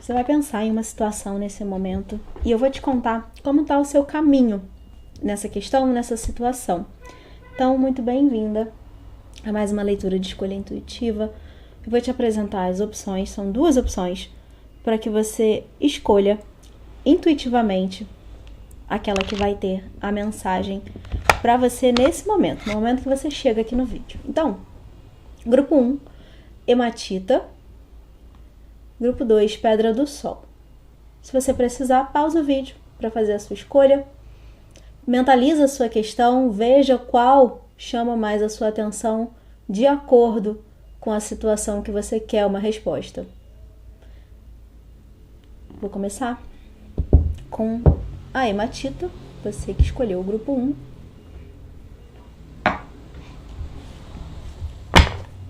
Você vai pensar em uma situação nesse momento e eu vou te contar como está o seu caminho nessa questão, nessa situação. Então, muito bem-vinda a mais uma leitura de escolha intuitiva. Eu vou te apresentar as opções, são 2 opções, para que você escolha intuitivamente aquela que vai ter a mensagem para você nesse momento, no momento que você chega aqui no vídeo. Então, grupo 1, hematita. Grupo 2, pedra do sol. Se você precisar, pausa o vídeo para fazer a sua escolha. Mentaliza a sua questão, veja qual chama mais a sua atenção de acordo com a situação que você quer uma resposta. Vou começar com a hematita, você que escolheu o grupo 1.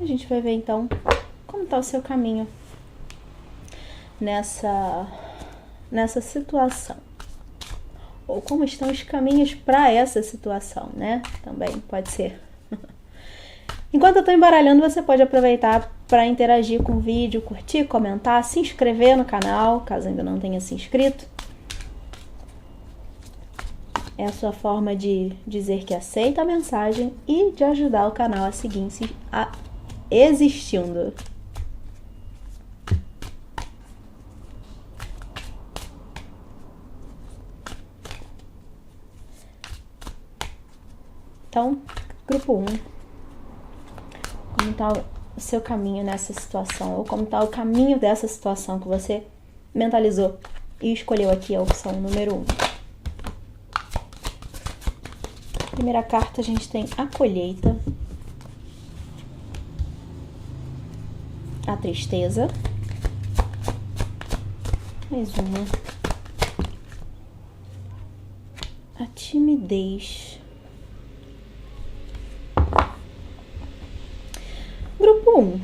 A gente vai ver então como está o seu caminho nessa situação. Ou como estão os caminhos para essa situação, né? Também pode ser. Enquanto eu estou embaralhando, você pode aproveitar para interagir com o vídeo, curtir, comentar, se inscrever no canal, caso ainda não tenha se inscrito. É a sua forma de dizer que aceita a mensagem e de ajudar o canal a seguir existindo. Então, grupo 1, como está o seu caminho nessa situação, ou como está o caminho dessa situação que você mentalizou e escolheu aqui a opção número 1. Primeira carta, a gente tem a colheita, a tristeza, mais uma, a timidez. Grupo 1.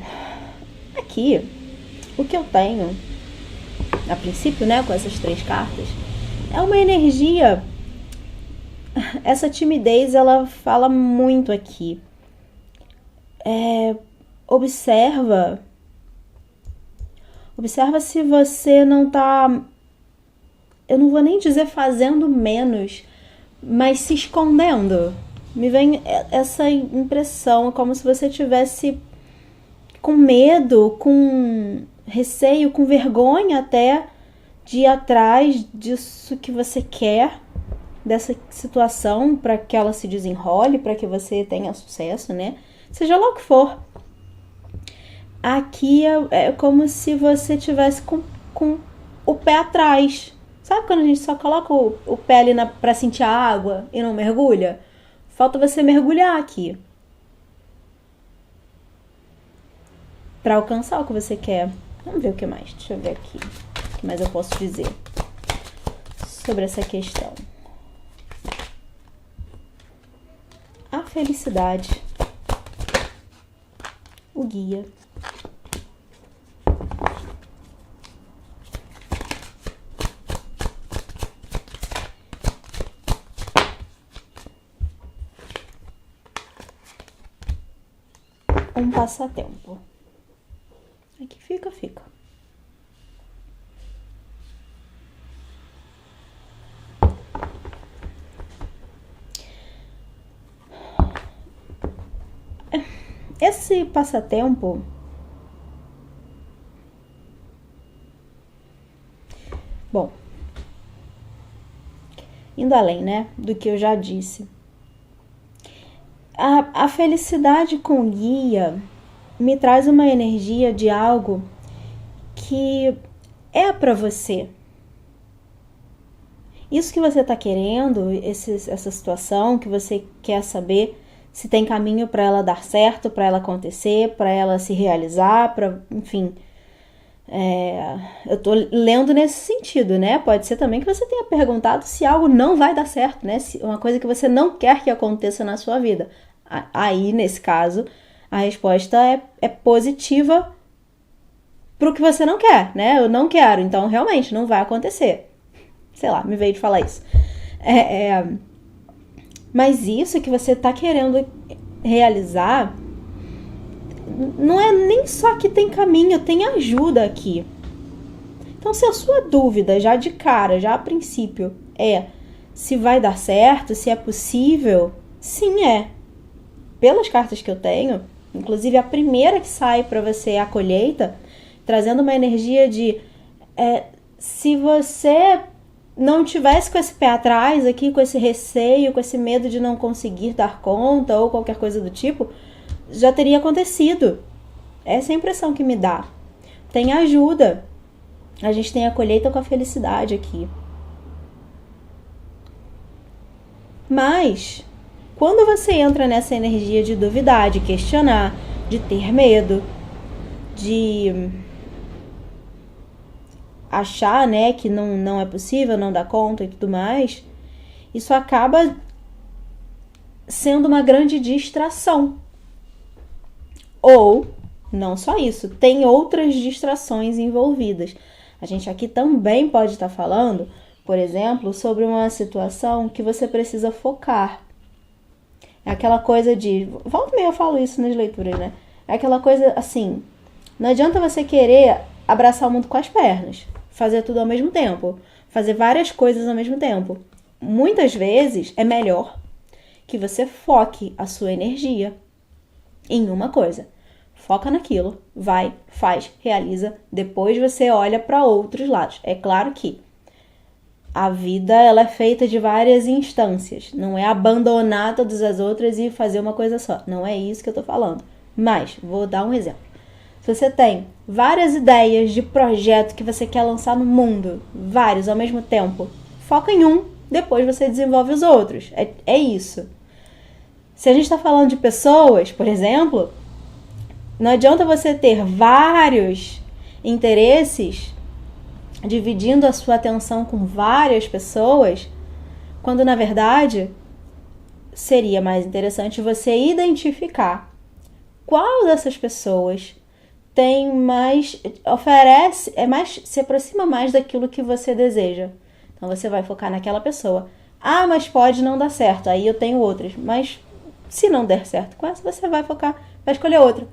Aqui, o que eu tenho, a princípio, né, com essas 3 cartas, é uma energia. Essa timidez, ela fala muito aqui. Observa se você não tá, eu não vou nem dizer fazendo menos, mas se escondendo. Me vem essa impressão, como se você tivesse com medo, com receio, com vergonha até de ir atrás disso que você quer, dessa situação, para que ela se desenrole, para que você tenha sucesso, né? Seja lá o que for. Aqui é como se você tivesse com o pé atrás. Sabe quando a gente só coloca o pé ali para sentir a água e não mergulha? Falta você mergulhar aqui para alcançar o que você quer. Vamos ver o que mais. Deixa eu ver aqui o que mais eu posso dizer sobre essa questão. A felicidade, o guia, um passatempo. Aqui fica. Esse passatempo bom, indo além, né, do que eu já disse, a felicidade com guia me traz uma energia de algo que é para você. Isso que você está querendo, essa situação que você quer saber se tem caminho para ela dar certo, para ela acontecer, para ela se realizar, enfim. Eu tô lendo nesse sentido, né? Pode ser também que você tenha perguntado se algo não vai dar certo, né? Se uma coisa que você não quer que aconteça na sua vida. Aí, nesse caso, a resposta é positiva pro que você não quer, né? Eu não quero, então realmente não vai acontecer. Sei lá, me veio de falar isso. Mas isso que você tá querendo realizar não é nem só que tem caminho, tem ajuda aqui. Então, se a sua dúvida já de cara, já a princípio, é se vai dar certo, se é possível, sim é. Pelas cartas que eu tenho, inclusive a primeira que sai para você é a colheita, trazendo uma energia de se você não tivesse com esse pé atrás aqui, com esse receio, com esse medo de não conseguir dar conta ou qualquer coisa do tipo, já teria acontecido. Essa é a impressão que me dá. Tem ajuda. A gente tem a colheita com a felicidade aqui. Mas, quando você entra nessa energia de duvidar, de questionar, de ter medo, de achar, né, que não é possível, não dá conta e tudo mais, isso acaba sendo uma grande distração. Ou, não só isso, tem outras distrações envolvidas. A gente aqui também pode estar falando, por exemplo, sobre uma situação que você precisa focar. É aquela coisa de... Volta e meia eu falo isso nas leituras, né? É aquela coisa assim... Não adianta você querer abraçar o mundo com as pernas. Fazer tudo ao mesmo tempo. Fazer várias coisas ao mesmo tempo. Muitas vezes é melhor que você foque a sua energia em uma coisa. Foca naquilo. Vai, faz, realiza. Depois você olha para outros lados. É claro que a vida ela é feita de várias instâncias. Não é abandonar todas as outras e fazer uma coisa só. Não é isso que eu tô falando. Mas, vou dar um exemplo. Se você tem várias ideias de projeto que você quer lançar no mundo, vários ao mesmo tempo, foca em um, depois você desenvolve os outros. É isso. Se a gente está falando de pessoas, por exemplo, não adianta você ter vários interesses dividindo a sua atenção com várias pessoas, quando na verdade seria mais interessante você identificar qual dessas pessoas tem mais, oferece, se aproxima mais daquilo que você deseja. Então você vai focar naquela pessoa. Ah, mas pode não dar certo, aí eu tenho outras. Mas se não der certo com essa, você vai focar, vai escolher outra.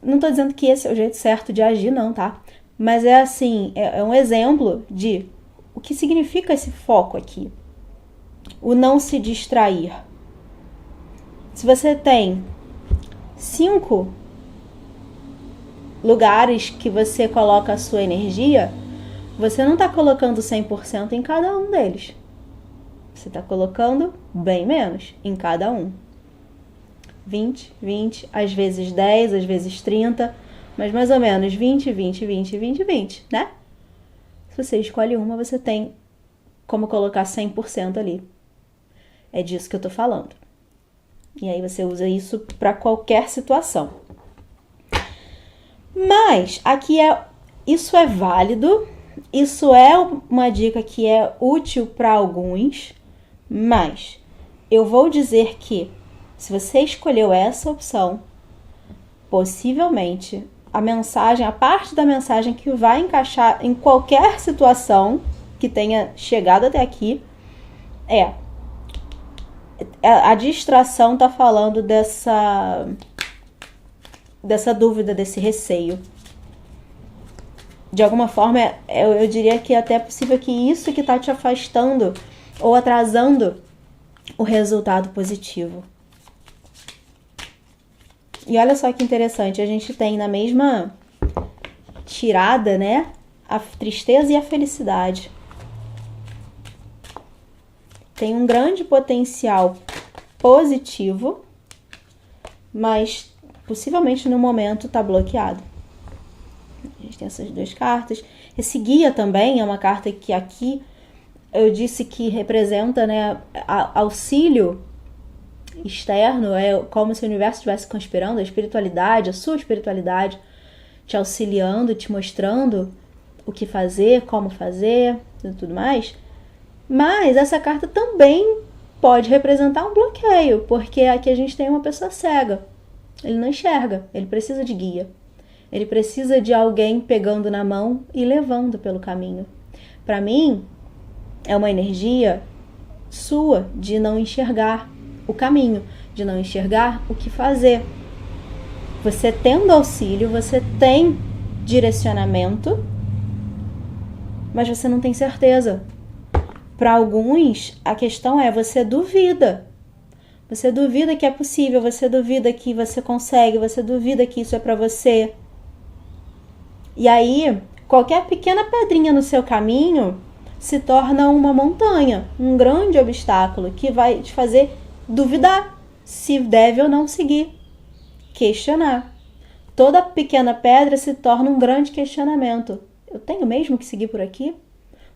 Não tô dizendo que esse é o jeito certo de agir, não, tá? Mas é assim, é um exemplo de o que significa esse foco aqui. O não se distrair. Se você tem 5 lugares que você coloca a sua energia, você não está colocando 100% em cada um deles. Você está colocando bem menos em cada um. 20, às vezes 10, às vezes 30, mas mais ou menos 20, né? Se você escolhe uma, você tem como colocar 100% ali. É disso que eu tô falando. E aí você usa isso para qualquer situação. Mas aqui isso é válido, isso é uma dica que é útil para alguns, mas eu vou dizer que se você escolheu essa opção, possivelmente a parte da mensagem que vai encaixar em qualquer situação que tenha chegado até aqui a distração tá falando dessa dúvida, desse receio. De alguma forma, eu diria que é até possível que isso que tá te afastando ou atrasando o resultado positivo. E olha só que interessante, a gente tem na mesma tirada, né, a tristeza e a felicidade. Tem um grande potencial positivo, mas possivelmente no momento está bloqueado. A gente tem essas 2 cartas. Esse guia também é uma carta que aqui eu disse que representa, né, auxílio externo, é como se o universo estivesse conspirando, a espiritualidade, a sua espiritualidade te auxiliando, te mostrando o que fazer, como fazer e tudo mais. Mas essa carta também pode representar um bloqueio, porque aqui a gente tem uma pessoa cega. Ele não enxerga, ele precisa de guia. Ele precisa de alguém pegando na mão e levando pelo caminho. Para mim, é uma energia sua de não enxergar o caminho, de não enxergar o que fazer. Você tendo auxílio, você tem direcionamento, mas você não tem certeza. Para alguns, a questão é você duvida. Você duvida que é possível, você duvida que você consegue, você duvida que isso é para você. E aí, qualquer pequena pedrinha no seu caminho se torna uma montanha, um grande obstáculo que vai te fazer duvidar se deve ou não seguir, questionar. Toda pequena pedra se torna um grande questionamento. Eu tenho mesmo que seguir por aqui?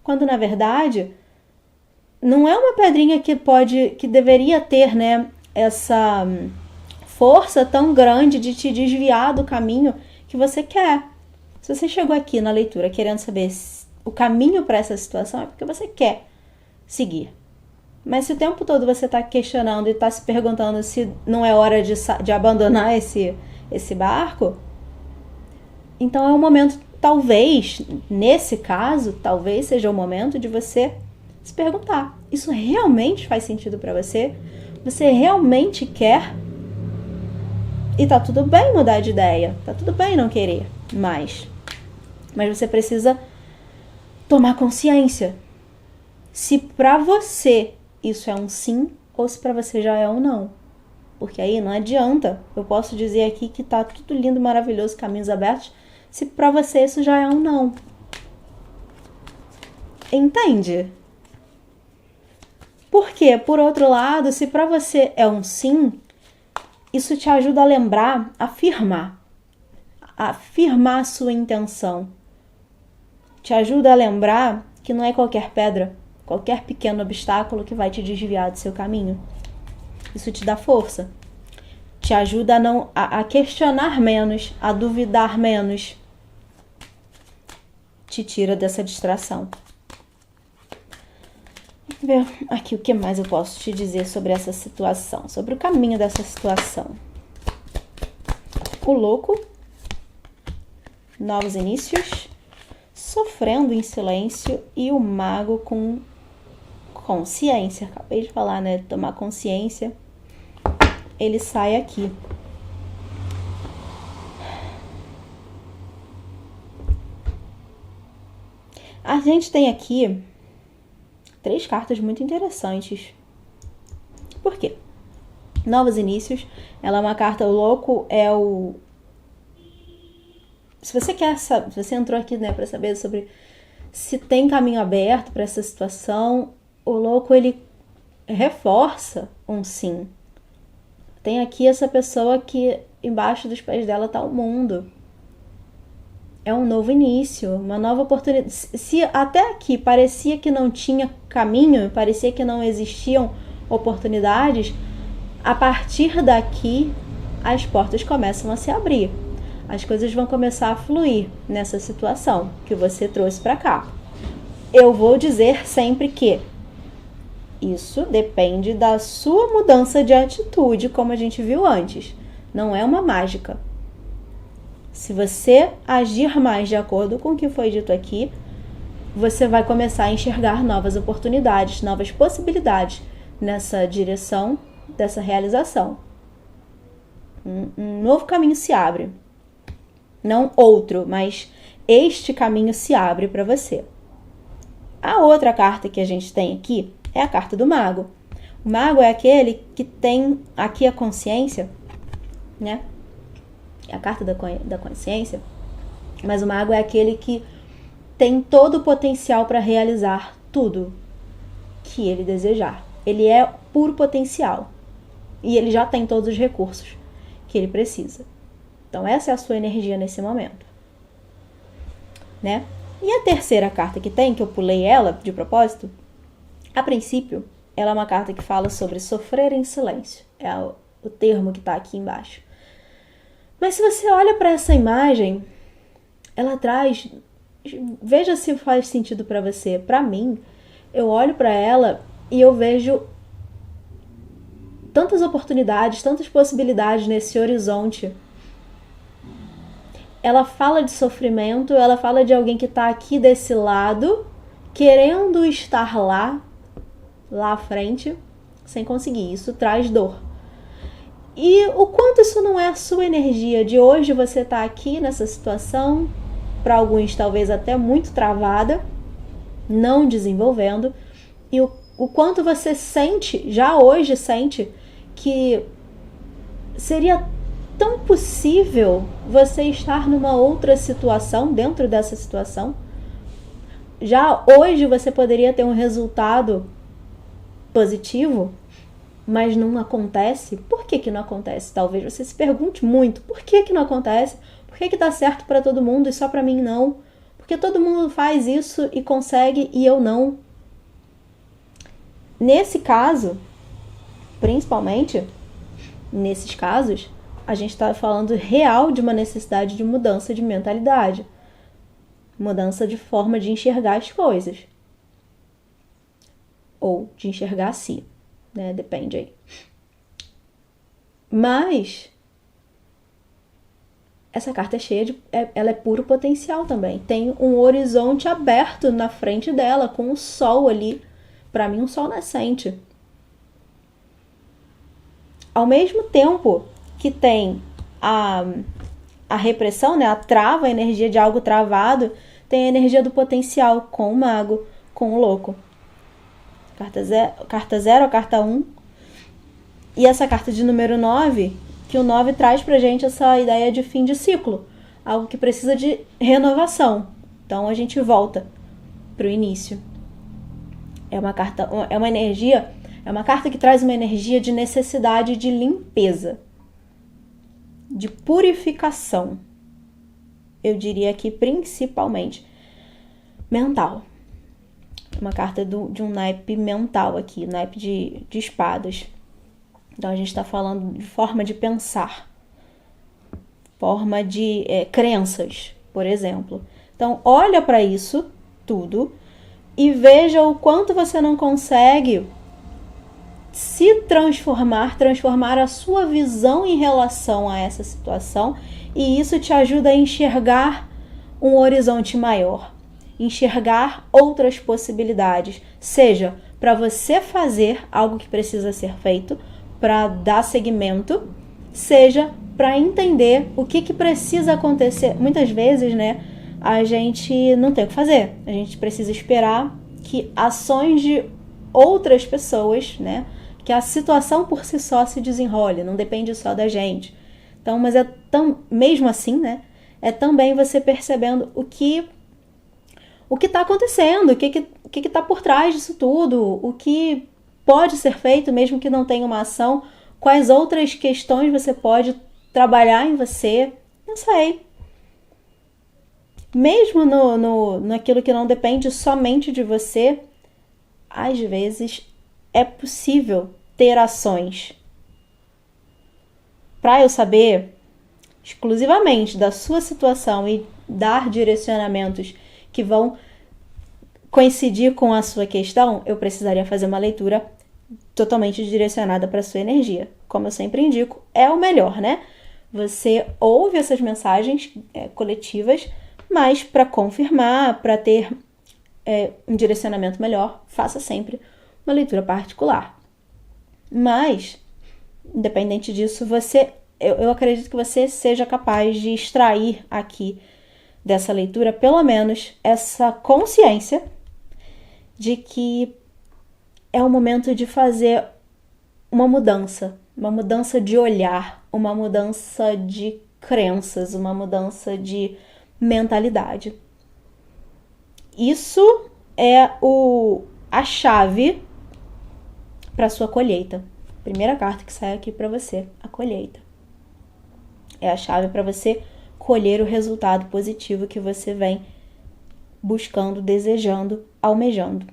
Quando na verdade não é uma pedrinha que deveria ter, né, essa força tão grande de te desviar do caminho que você quer. Se você chegou aqui na leitura querendo saber o caminho para essa situação, é porque você quer seguir. Mas se o tempo todo você está questionando e está se perguntando se não é hora de abandonar esse barco, então é o momento, talvez, nesse caso, talvez seja o momento de você se perguntar, isso realmente faz sentido para você? Você realmente quer? E tá tudo bem mudar de ideia, tá tudo bem não querer mais. Mas você precisa tomar consciência se para você isso é um sim ou se para você já é um não. Porque aí não adianta, eu posso dizer aqui que tá tudo lindo, maravilhoso, caminhos abertos, se para você isso já é um não. Entende? Porque, por outro lado, se para você é um sim, isso te ajuda a lembrar, afirmar a sua intenção. Te ajuda a lembrar que não é qualquer pedra, qualquer pequeno obstáculo que vai te desviar do seu caminho. Isso te dá força. Te ajuda a questionar menos, a duvidar menos. Te tira dessa distração. Ver aqui o que mais eu posso te dizer sobre essa situação, sobre o caminho dessa situação. O louco, novos inícios, sofrendo em silêncio e o mago com consciência. Acabei de falar, né? Tomar consciência. Ele sai aqui. A gente tem aqui 3 cartas muito interessantes. Por quê? Novos inícios. Ela é uma carta, o louco é o... Se você quer saber, se você entrou aqui, né, para saber sobre se tem caminho aberto para essa situação, o louco, ele reforça um sim. Tem aqui essa pessoa que embaixo dos pés dela tá o mundo. É um novo início, uma nova oportunidade. Se até aqui parecia que não tinha caminho, parecia que não existiam oportunidades, a partir daqui as portas começam a se abrir. As coisas vão começar a fluir nessa situação que você trouxe para cá. Eu vou dizer sempre que isso depende da sua mudança de atitude, como a gente viu antes. Não é uma mágica. Se você agir mais de acordo com o que foi dito aqui, você vai começar a enxergar novas oportunidades, novas possibilidades nessa direção dessa realização. Um novo caminho se abre. Não outro, mas este caminho se abre para você. A outra carta que a gente tem aqui é a carta do mago. O mago é aquele que tem aqui a consciência, né? É a carta da consciência, mas o mago é aquele que tem todo o potencial para realizar tudo que ele desejar. Ele é puro potencial e ele já tem todos os recursos que ele precisa. Então essa é a sua energia nesse momento, né? E a terceira carta que tem, que eu pulei ela de propósito, a princípio, ela é uma carta que fala sobre sofrer em silêncio. É o termo que está aqui embaixo. Mas se você olha para essa imagem, ela traz... Veja se faz sentido para você. Para mim, eu olho para ela e eu vejo tantas oportunidades, tantas possibilidades nesse horizonte. Ela fala de sofrimento, ela fala de alguém que está aqui desse lado, querendo estar lá à frente, sem conseguir. Isso traz dor. E o quanto isso não é a sua energia de hoje, você tá aqui nessa situação, para alguns talvez até muito travada, não desenvolvendo, e o quanto você sente, já hoje sente, que seria tão possível você estar numa outra situação, dentro dessa situação. Já hoje você poderia ter um resultado positivo, mas não acontece. Por que não acontece? Talvez você se pergunte muito, por que não acontece? Por que dá certo para todo mundo e só para mim não? Porque todo mundo faz isso e consegue e eu não. Nesse caso, principalmente nesses casos, a gente está falando real de uma necessidade de mudança de mentalidade, mudança de forma de enxergar as coisas, ou de enxergar a si, né? Depende aí. Mas essa carta é cheia de... ela é puro potencial também. Tem um horizonte aberto na frente dela, com o sol ali. Para mim, um sol nascente. Ao mesmo tempo que tem a repressão, né, a trava, a energia de algo travado, tem a energia do potencial com o mago, com o louco. Carta 0, carta 1. E essa carta de número 9, que o 9 traz pra gente essa ideia de fim de ciclo. Algo que precisa de renovação. Então a gente volta pro início. É uma carta que traz uma energia de necessidade de limpeza, de purificação. Eu diria aqui principalmente mental. Uma carta de um naipe mental aqui, naipe de espadas. Então a gente está falando de forma de pensar, forma de crenças, por exemplo. Então olha para isso tudo e veja o quanto você não consegue se transformar a sua visão em relação a essa situação, e isso te ajuda a enxergar um horizonte maior, enxergar outras possibilidades, seja para você fazer algo que precisa ser feito, para dar seguimento, seja para entender o que precisa acontecer. Muitas vezes, né, a gente não tem o que fazer, a gente precisa esperar que ações de outras pessoas, né, que a situação por si só se desenrole, não depende só da gente. Então, mas mesmo assim, né, é também você percebendo o que está acontecendo, o que está por trás disso tudo, o que pode ser feito mesmo que não tenha uma ação, quais outras questões você pode trabalhar em você, não sei. Mesmo naquilo que não depende somente de você, às vezes é possível ter ações. Para eu saber exclusivamente da sua situação e dar direcionamentos que vão coincidir com a sua questão, eu precisaria fazer uma leitura totalmente direcionada para a sua energia. Como eu sempre indico, é o melhor, né? Você ouve essas mensagens coletivas, mas para confirmar, para ter um direcionamento melhor, faça sempre uma leitura particular. Mas, independente disso, eu acredito que você seja capaz de extrair aqui dessa leitura, pelo menos, essa consciência de que é o momento de fazer uma mudança de olhar, uma mudança de crenças, uma mudança de mentalidade. Isso é a chave para sua colheita. Primeira carta que sai aqui para você, a colheita. É a chave para você colher o resultado positivo que você vem buscando, desejando, almejando.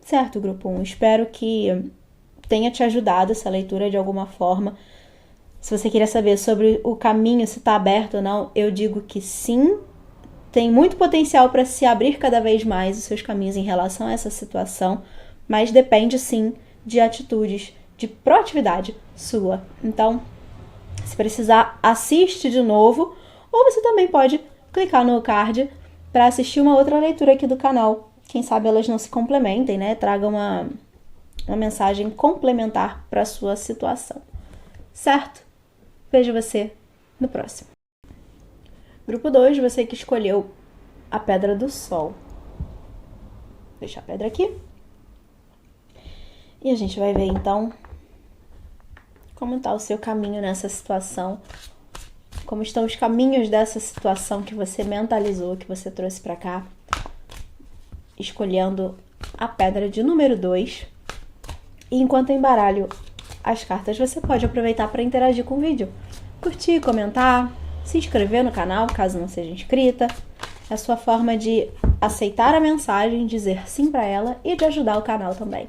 Certo, grupo 1? Espero que tenha te ajudado essa leitura de alguma forma. Se você queria saber sobre o caminho, se está aberto ou não, eu digo que sim. Tem muito potencial para se abrir cada vez mais os seus caminhos em relação a essa situação, mas depende sim de atitudes, de proatividade sua. Então, se precisar, assiste de novo, ou você também pode clicar no card para assistir uma outra leitura aqui do canal. Quem sabe elas não se complementem, né? Traga uma mensagem complementar para a sua situação. Certo? Vejo você no próximo. Grupo 2, você que escolheu a Pedra do Sol. deixar a pedra aqui. E a gente vai ver, então, como está o seu caminho nessa situação. Como estão os caminhos dessa situação que você mentalizou, que você trouxe para cá. Escolhendo a pedra de número 2. E enquanto eu embaralho as cartas, você pode aproveitar para interagir com o vídeo. Curtir, comentar, se inscrever no canal, caso não seja inscrita. É a sua forma de aceitar a mensagem, dizer sim para ela e de ajudar o canal também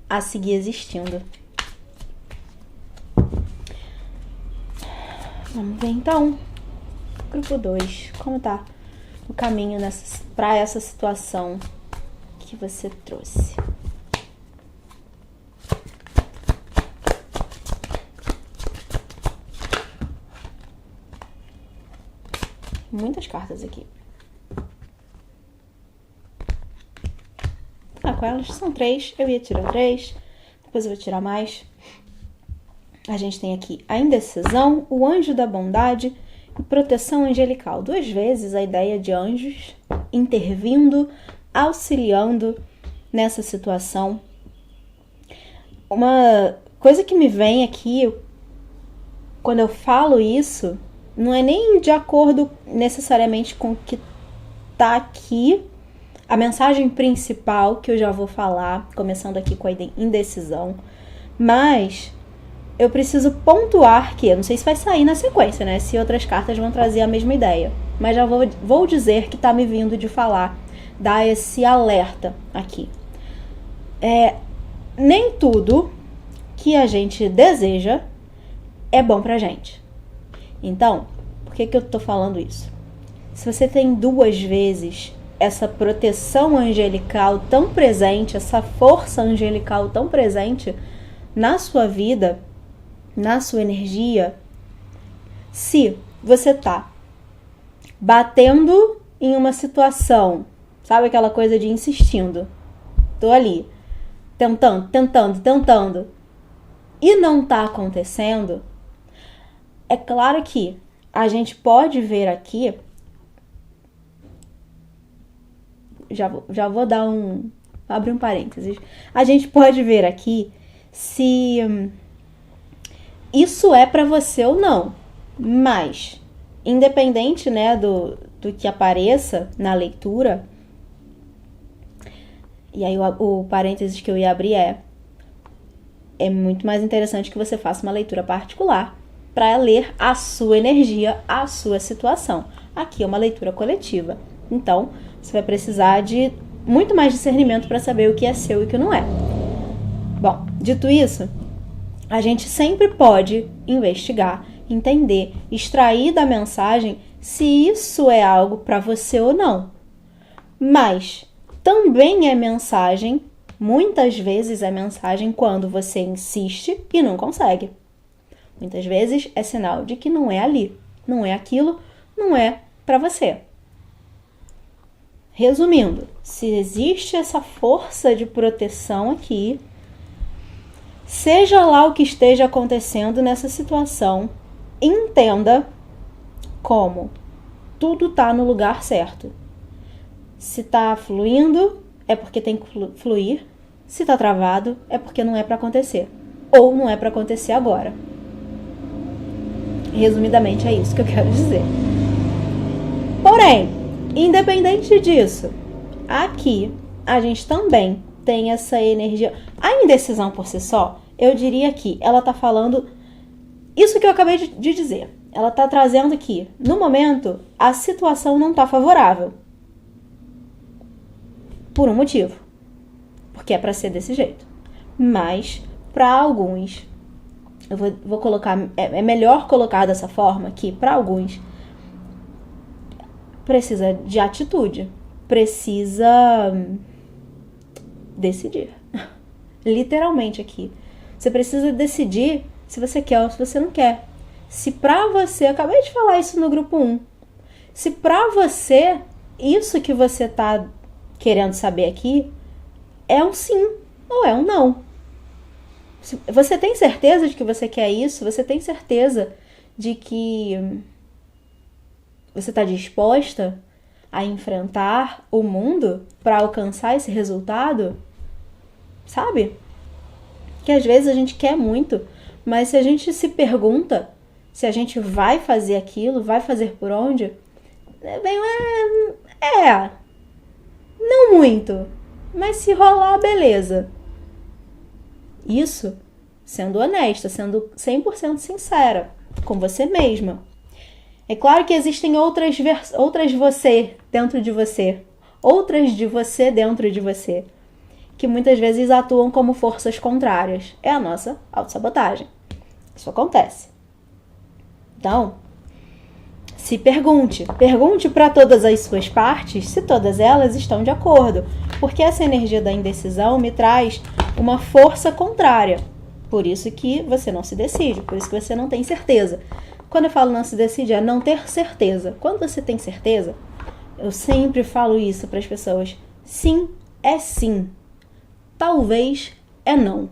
a seguir existindo. Vamos ver então, grupo 2, como tá o caminho para essa situação que você trouxe. Muitas cartas aqui. Com elas são 3, eu ia tirar 3, depois eu vou tirar mais. A gente tem aqui a indecisão, o anjo da bondade e proteção angelical. 2 vezes a ideia de anjos intervindo, auxiliando nessa situação. Uma coisa que me vem aqui, quando eu falo isso, não é nem de acordo necessariamente com o que tá aqui, a mensagem principal que eu já vou falar, começando aqui com a indecisão, mas eu preciso pontuar que, eu não sei se vai sair na sequência, né, se outras cartas vão trazer a mesma ideia, mas já vou dizer que tá me vindo de falar, dar esse alerta aqui. Nem tudo que a gente deseja é bom pra gente. Então, por que eu tô falando isso? Se você tem 2 vezes essa proteção angelical tão presente, essa força angelical tão presente na sua vida, na sua energia, se você tá batendo em uma situação, sabe aquela coisa de insistindo, tô ali, tentando, e não tá acontecendo, é claro que a gente pode ver aqui, já vou dar abrir um parênteses, a gente pode ver aqui se isso é para você ou não, mas independente, né, do que apareça na leitura, e aí o parênteses que eu ia abrir é muito mais interessante que você faça uma leitura particular para ler a sua energia, a sua situação. Aqui é uma leitura coletiva, então você vai precisar de muito mais discernimento para saber o que é seu e o que não é. Bom, dito isso, a gente sempre pode investigar, entender, extrair da mensagem se isso é algo para você ou não. Mas também é mensagem, muitas vezes é mensagem quando você insiste e não consegue. Muitas vezes é sinal de que não é ali, não é aquilo, não é para você. Resumindo, se existe essa força de proteção aqui, seja lá o que esteja acontecendo nessa situação, entenda como tudo está no lugar certo. Se está fluindo, é porque tem que fluir. Se está travado, é porque não é para acontecer. Ou não é para acontecer agora. Resumidamente, é isso que eu quero dizer. Porém, independente disso, aqui a gente também tem essa energia. A indecisão por si só, eu diria que ela tá falando isso que eu acabei de dizer. Ela tá trazendo que, no momento, a situação não tá favorável. Por um motivo. Porque é pra ser desse jeito. Mas, para alguns, eu vou colocar, é melhor colocar dessa forma que, para alguns, precisa de atitude. Precisa decidir. Literalmente aqui. Você precisa decidir se você quer ou se você não quer. Se pra você, eu acabei de falar isso no grupo 1, se pra você, isso que você tá querendo saber aqui, é um sim ou é um não. Você tem certeza de que você quer isso? Você tem certeza de que você tá disposta a enfrentar o mundo para alcançar esse resultado, sabe? Que às vezes a gente quer muito, mas se a gente se pergunta se a gente vai fazer aquilo, vai fazer por onde, não muito, mas se rolar, beleza. Isso sendo honesta, sendo 100% sincera com você mesma. É claro que existem outras você dentro de você, outras de você dentro de você, que muitas vezes atuam como forças contrárias. É a nossa autossabotagem. Isso acontece. Então, se pergunte para todas as suas partes se todas elas estão de acordo, porque essa energia da indecisão me traz uma força contrária. Por isso que você não se decide, por isso que você não tem certeza. Quando eu falo não se decide, é não ter certeza. Quando você tem certeza, eu sempre falo isso para as pessoas. Sim é sim. Talvez é não.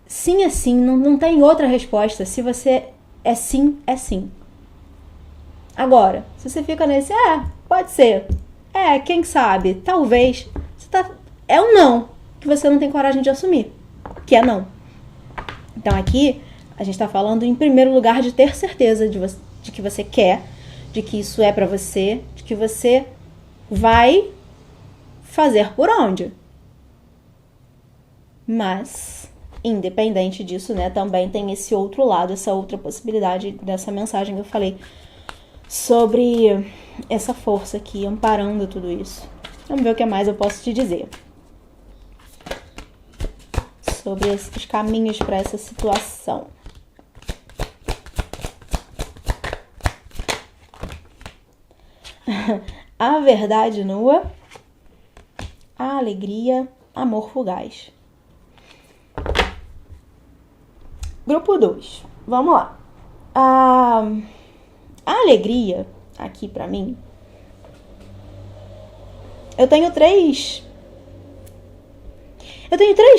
Sim é sim, não tem outra resposta. Se você é sim, é sim. Agora, se você fica nesse, pode ser. Quem sabe, talvez. É um não que você não tem coragem de assumir. Que é não. Então aqui, a gente está falando em primeiro lugar de ter certeza de que você quer, de que isso é para você, de que você vai fazer por onde. Mas, independente disso, né, também tem esse outro lado, essa outra possibilidade dessa mensagem que eu falei sobre essa força aqui amparando tudo isso. Vamos ver o que mais eu posso te dizer sobre esses caminhos para essa situação. A verdade nua, a alegria, amor fugaz. Grupo 2. Vamos lá. A alegria, aqui pra mim, eu tenho três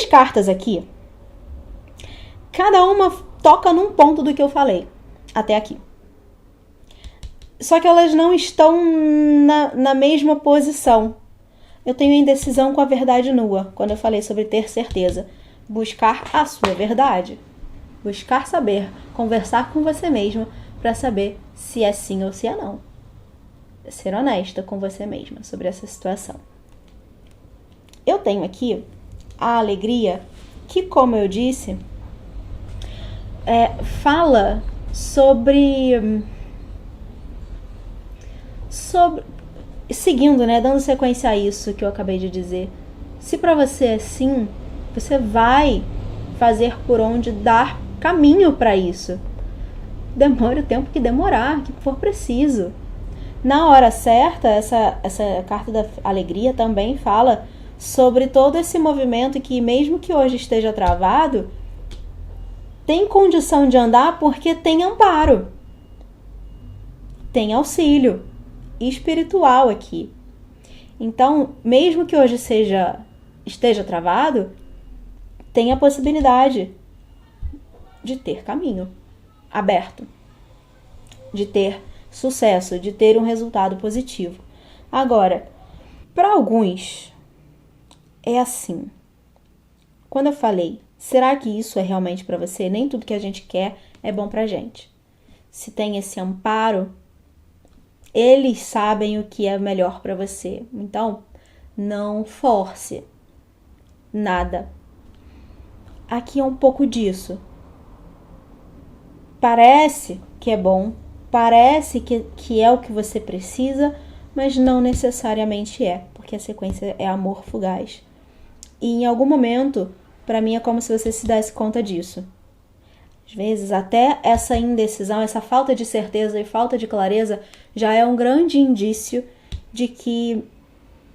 cartas aqui. Cada uma toca num ponto do que eu falei até aqui. Só que elas não estão na mesma posição. Eu tenho indecisão com a verdade nua, quando eu falei sobre ter certeza. Buscar a sua verdade. Buscar saber, conversar com você mesma para saber se é sim ou se é não. Ser honesta com você mesma sobre essa situação. Eu tenho aqui a alegria, que, como eu disse, fala sobre seguindo, né, dando sequência a isso que eu acabei de dizer. Se para você é sim, você vai fazer por onde dar caminho para isso. Demore o tempo que demorar, que for preciso. Na hora certa, essa carta da alegria também fala sobre todo esse movimento que, mesmo que hoje esteja travado, tem condição de andar porque tem amparo, tem auxílio espiritual aqui. Então, mesmo que hoje esteja travado, tem a possibilidade de ter caminho aberto, de ter sucesso, de ter um resultado positivo. Agora, para alguns, é assim. Quando eu falei, será que isso é realmente para você? Nem tudo que a gente quer é bom pra gente. Se tem esse amparo, eles sabem o que é melhor para você. Então, não force nada. Aqui é um pouco disso. Parece que é bom, parece que é o que você precisa, mas não necessariamente é, porque a sequência é amor fugaz. E em algum momento, para mim, é como se você se desse conta disso. Às vezes, até essa indecisão, essa falta de certeza e falta de clareza já é um grande indício de que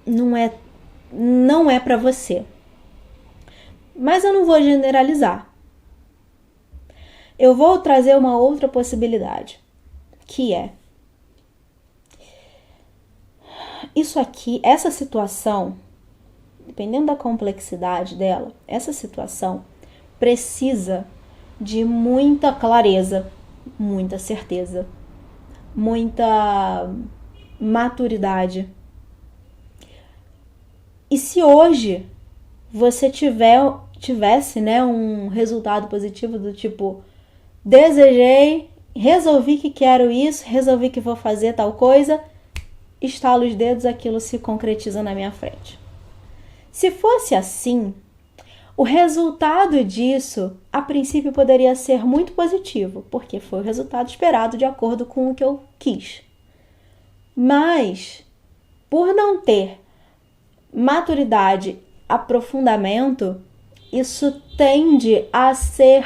não é para você. Mas eu não vou generalizar. Eu vou trazer uma outra possibilidade, que é isso aqui, essa situação, dependendo da complexidade dela, essa situação precisa de muita clareza, muita certeza, muita E se hoje você tivesse, né, um resultado positivo do tipo, desejei, resolvi que quero isso, resolvi que vou fazer tal coisa, estalo os dedos, aquilo se concretiza na minha frente. Se fosse assim, o resultado disso, a princípio, poderia ser muito positivo, porque foi o resultado esperado de acordo com o que eu quis. Mas, por não ter maturidade, aprofundamento, isso tende a se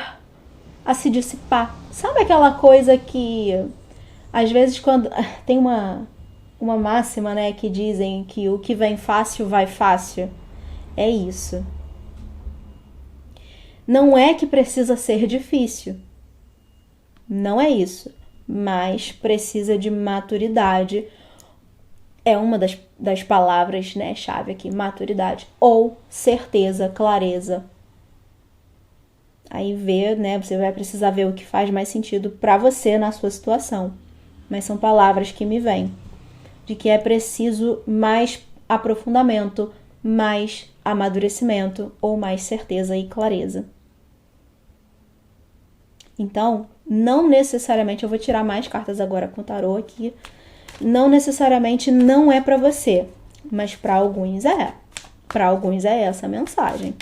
dissipar. Sabe aquela coisa que, às vezes, quando tem uma máxima, né, que dizem que o que vem fácil vai fácil? É isso. Não é que precisa ser difícil. Não é isso. Mas precisa de maturidade. É uma das palavras, né, chave aqui, maturidade. Ou certeza, clareza. Aí né, você vai precisar ver o que faz mais sentido para você na sua situação. Mas são palavras que me vêm. De que é preciso mais aprofundamento, mais amadurecimento ou mais certeza e clareza. Então, não necessariamente, eu vou tirar mais cartas agora com o tarô aqui, não necessariamente não é para você, mas para alguns é. Para alguns é essa a mensagem.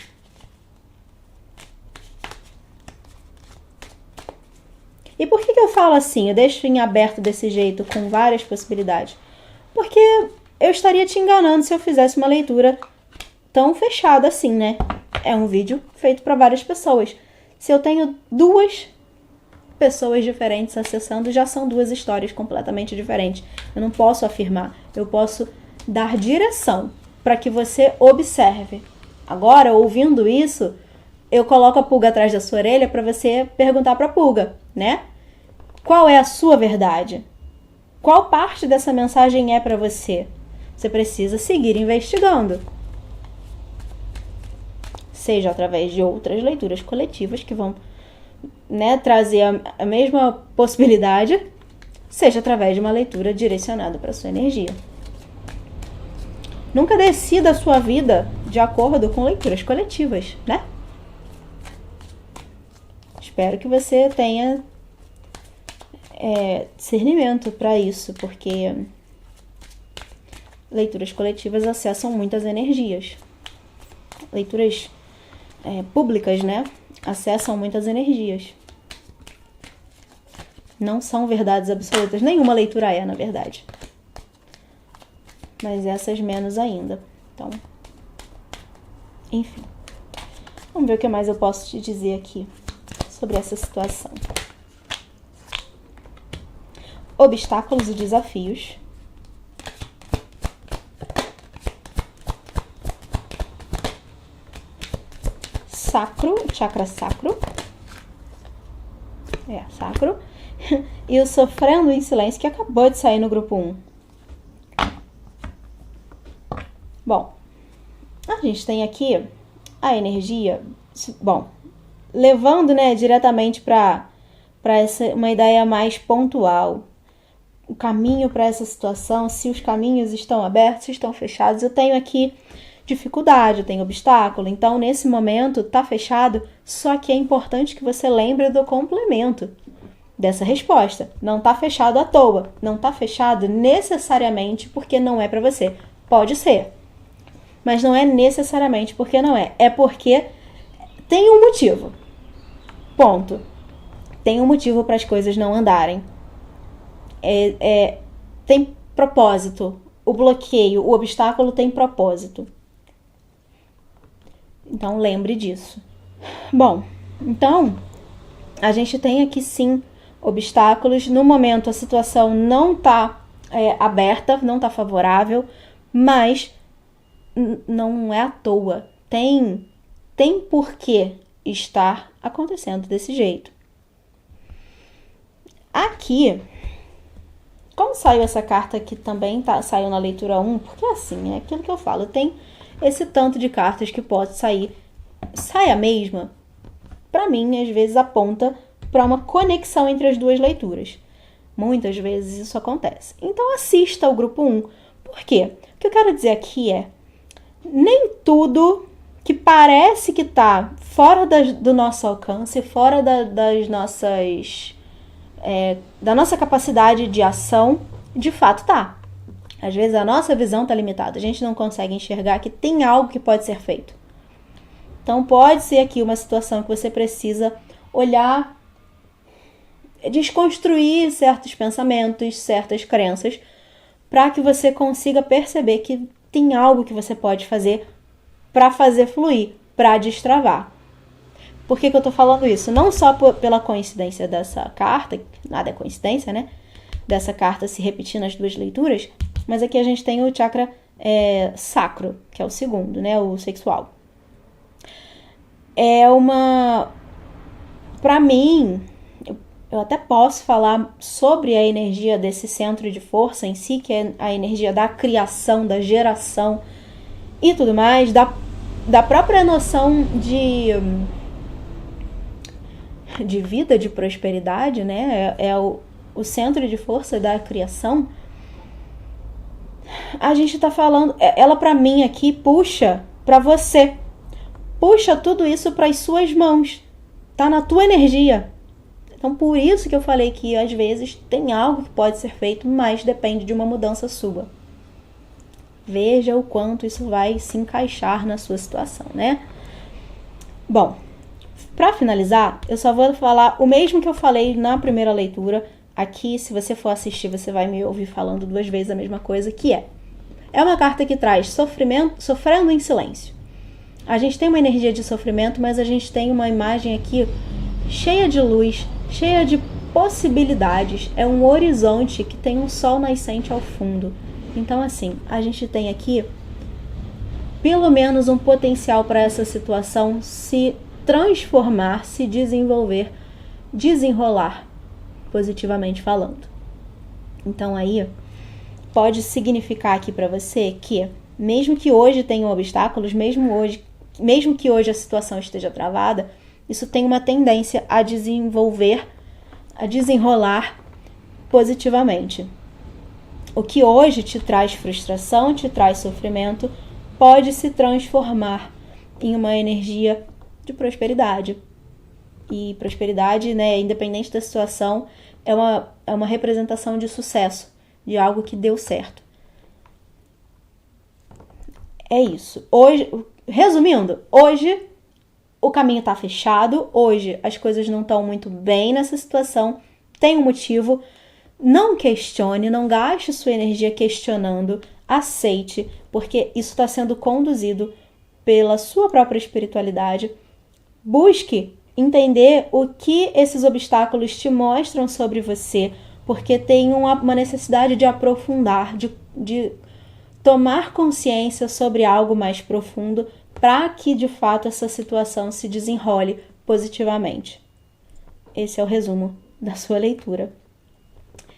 E por que eu falo assim? Eu deixo em aberto desse jeito, com várias possibilidades. Porque eu estaria te enganando se eu fizesse uma leitura tão fechada assim, né? É um vídeo feito para várias pessoas. Se eu tenho 2 pessoas diferentes acessando, já são 2 histórias completamente diferentes. Eu não posso afirmar. Eu posso dar direção para que você observe. Agora, ouvindo isso, eu coloco a pulga atrás da sua orelha para você perguntar para a pulga, né? Qual é a sua verdade? Qual parte dessa mensagem é para você? Você precisa seguir investigando. Seja através de outras leituras coletivas que vão, né, trazer a mesma possibilidade, seja através de uma leitura direcionada para a sua energia. Nunca decida a sua vida de acordo com leituras coletivas, né? Espero que você tenha discernimento para isso, porque leituras coletivas acessam muitas energias. Leituras públicas, né? Acessam muitas energias. Não são verdades absolutas. Nenhuma leitura é, na verdade. Mas essas menos ainda. Então, enfim. Vamos ver o que mais eu posso te dizer aqui sobre essa situação. Obstáculos e desafios. Sacro, chakra sacro. Sacro. E o sofrendo em silêncio, que acabou de sair no grupo 1. Bom, a gente tem aqui a energia, bom, levando, né, diretamente para uma ideia mais pontual. O caminho para essa situação, se os caminhos estão abertos, se estão fechados. Eu tenho aqui dificuldade, eu tenho obstáculo. Então, nesse momento, tá fechado, só que é importante que você lembre do complemento dessa resposta. Não tá fechado à toa. Não tá fechado necessariamente porque não é para você. Pode ser, mas não é necessariamente porque não é. É porque tem um motivo. Ponto. Tem um motivo para as coisas não andarem. Tem propósito. O bloqueio, o obstáculo tem propósito. Então, lembre disso. Bom, então, a gente tem aqui sim obstáculos. No momento, a situação não está aberta, não está favorável, mas não é à toa. Tem por que estar acontecendo desse jeito. Aqui, como saiu essa carta que também saiu na leitura 1, porque assim, é aquilo que eu falo, tem esse tanto de cartas que pode sair, sai a mesma, pra mim, às vezes aponta para uma conexão entre as duas leituras. Muitas vezes isso acontece. Então assista o grupo 1. Por quê? O que eu quero dizer aqui é, nem tudo que parece que está fora do nosso alcance, fora das nossas... da nossa capacidade de ação, de fato tá. Às vezes a nossa visão está limitada, a gente não consegue enxergar que tem algo que pode ser feito. Então pode ser aqui uma situação que você precisa olhar, desconstruir certos pensamentos, certas crenças, para que você consiga perceber que tem algo que você pode fazer para fazer fluir, para destravar. Por que eu tô falando isso? Não só pela coincidência dessa carta, nada é coincidência, né? Dessa carta se repetir nas duas leituras, mas aqui a gente tem o chakra sacro, que é o segundo, né? O sexual. Pra mim, eu até posso falar sobre a energia desse centro de força em si, que é a energia da criação, da geração e tudo mais, da própria noção de vida, de prosperidade, né? O centro de força da criação. A gente tá falando, ela pra mim aqui puxa pra você. Puxa tudo isso para as suas mãos. Tá na tua energia. Então, por isso que eu falei que, às vezes, tem algo que pode ser feito, mas depende de uma mudança sua. Veja o quanto isso vai se encaixar na sua situação, né? Bom, para finalizar, eu só vou falar o mesmo que eu falei na primeira leitura. Aqui, se você for assistir, você vai me ouvir falando 2 vezes a mesma coisa, que é uma carta que traz sofrendo em silêncio. A gente tem uma energia de sofrimento, mas a gente tem uma imagem aqui cheia de luz, cheia de possibilidades. É um horizonte que tem um sol nascente ao fundo. Então, assim, a gente tem aqui pelo menos um potencial para essa situação se transformar, se desenvolver, desenrolar, positivamente falando. Então, aí, pode significar aqui para você que, mesmo que hoje tenham obstáculos, mesmo que hoje a situação esteja travada, isso tem uma tendência a desenvolver, a desenrolar positivamente. O que hoje te traz frustração, te traz sofrimento, pode se transformar em uma energia de prosperidade. E prosperidade, né, independente da situação, é uma representação de sucesso, de algo que deu certo. É isso. Hoje, resumindo, hoje o caminho está fechado, hoje as coisas não estão muito bem nessa situação, tem um motivo. Não questione, não gaste sua energia questionando, aceite, porque isso está sendo conduzido pela sua própria espiritualidade. Busque entender o que esses obstáculos te mostram sobre você, porque tem uma necessidade de aprofundar, de tomar consciência sobre algo mais profundo para que, de fato, essa situação se desenrole positivamente. Esse é o resumo da sua leitura.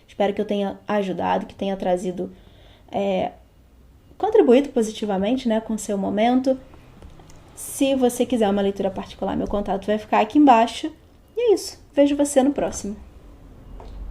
Espero que eu tenha ajudado, que tenha trazido, contribuído positivamente, né, com o seu momento. Se você quiser uma leitura particular, meu contato vai ficar aqui embaixo. E é isso. Vejo você no próximo.